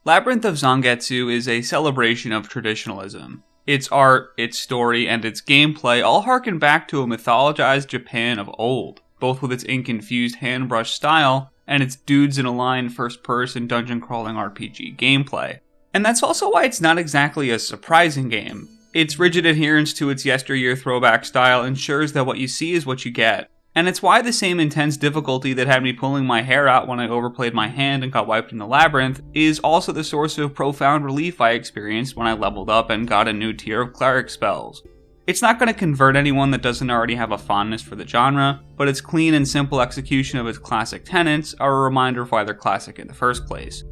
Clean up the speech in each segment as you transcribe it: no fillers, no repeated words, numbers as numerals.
Labyrinth of Zangetsu is a celebration of traditionalism. Its art, its story, and its gameplay all harken back to a mythologized Japan of old, both with its ink-infused hand-brush style and its dudes-in-a-line first-person dungeon-crawling RPG gameplay. And that's also why it's not exactly a surprising game. Its rigid adherence to its yesteryear throwback style ensures that what you see is what you get. And it's why the same intense difficulty that had me pulling my hair out when I overplayed my hand and got wiped in the labyrinth is also the source of profound relief I experienced when I leveled up and got a new tier of cleric spells. It's not going to convert anyone that doesn't already have a fondness for the genre, but its clean and simple execution of its classic tenets are a reminder of why they're classic in the first place.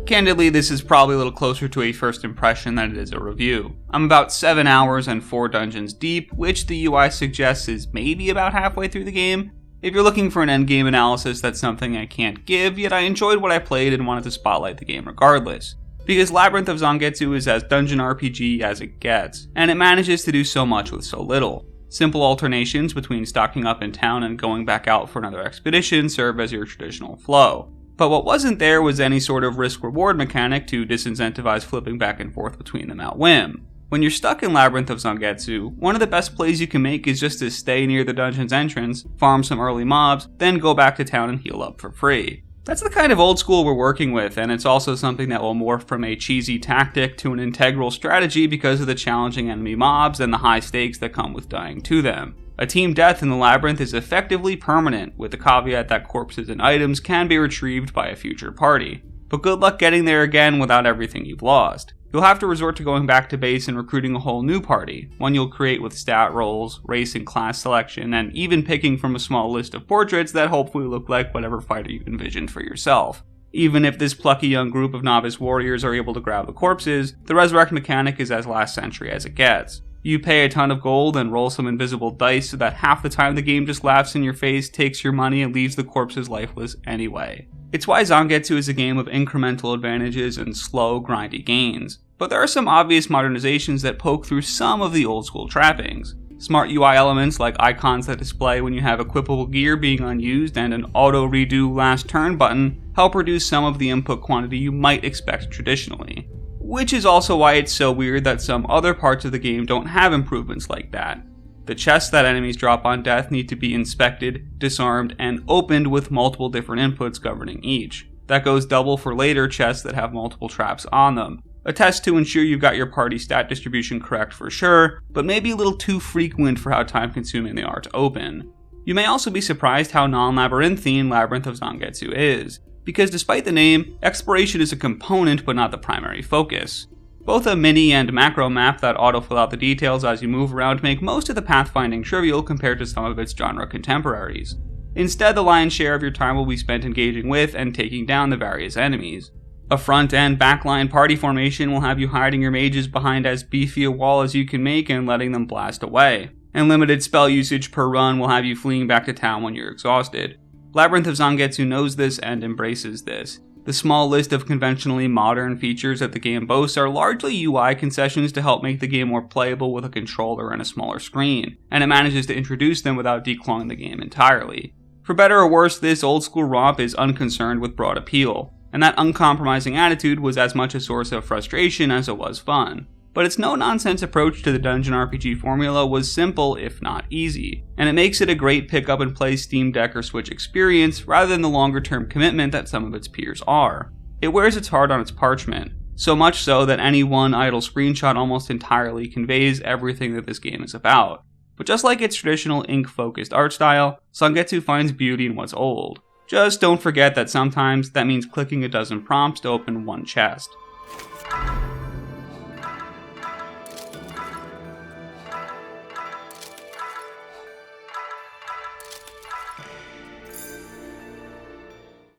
Candidly, this is probably a little closer to a first impression than it is a review. I'm about 7 hours and 4 dungeons deep, which the UI suggests is maybe about halfway through the game. If you're looking for an endgame analysis, that's something I can't give, yet I enjoyed what I played and wanted to spotlight the game regardless. Because Labyrinth of Zangetsu is as dungeon RPG as it gets, and it manages to do so much with so little. Simple alternations between stocking up in town and going back out for another expedition serve as your traditional flow. But what wasn't there was any sort of risk-reward mechanic to disincentivize flipping back and forth between them at whim. When you're stuck in Labyrinth of Zangetsu, one of the best plays you can make is just to stay near the dungeon's entrance, farm some early mobs, then go back to town and heal up for free. That's the kind of old school we're working with, and it's also something that will morph from a cheesy tactic to an integral strategy because of the challenging enemy mobs and the high stakes that come with dying to them. A team death in the labyrinth is effectively permanent, with the caveat that corpses and items can be retrieved by a future party. But good luck getting there again without everything you've lost. You'll have to resort to going back to base and recruiting a whole new party, one you'll create with stat rolls, race and class selection, and even picking from a small list of portraits that hopefully look like whatever fighter you envisioned for yourself. Even if this plucky young group of novice warriors are able to grab the corpses, the resurrect mechanic is as last century as it gets. You pay a ton of gold and roll some invisible dice so that half the time the game just laughs in your face, takes your money, and leaves the corpses lifeless anyway. It's why Zangetsu is a game of incremental advantages and slow, grindy gains. But there are some obvious modernizations that poke through some of the old school trappings. Smart UI elements like icons that display when you have equipable gear being unused and an auto redo last turn button help reduce some of the input quantity you might expect traditionally. Which is also why it's so weird that some other parts of the game don't have improvements like that. The chests that enemies drop on death need to be inspected, disarmed, and opened with multiple different inputs governing each. That goes double for later chests that have multiple traps on them. A test to ensure you've got your party stat distribution correct for sure, but maybe a little too frequent for how time consuming they are to open. You may also be surprised how non-labyrinthine Labyrinth of Zangetsu is. Because despite the name, exploration is a component but not the primary focus. Both a mini and macro map that autofill out the details as you move around make most of the pathfinding trivial compared to some of its genre contemporaries. Instead, the lion's share of your time will be spent engaging with and taking down the various enemies. A front and backline party formation will have you hiding your mages behind as beefy a wall as you can make and letting them blast away. And limited spell usage per run will have you fleeing back to town when you're exhausted. Labyrinth of Zangetsu knows this and embraces this. The small list of conventionally modern features that the game boasts are largely UI concessions to help make the game more playable with a controller and a smaller screen, and it manages to introduce them without declawing the game entirely. For better or worse, this old school romp is unconcerned with broad appeal, and that uncompromising attitude was as much a source of frustration as it was fun. But its no-nonsense approach to the dungeon RPG formula was simple, if not easy, and it makes it a great pick-up-and-play Steam Deck or Switch experience rather than the longer-term commitment that some of its peers are. It wears its heart on its parchment, so much so that any one idle screenshot almost entirely conveys everything that this game is about. But just like its traditional ink-focused art style, Zangetsu finds beauty in what's old. Just don't forget that sometimes that means clicking a dozen prompts to open one chest.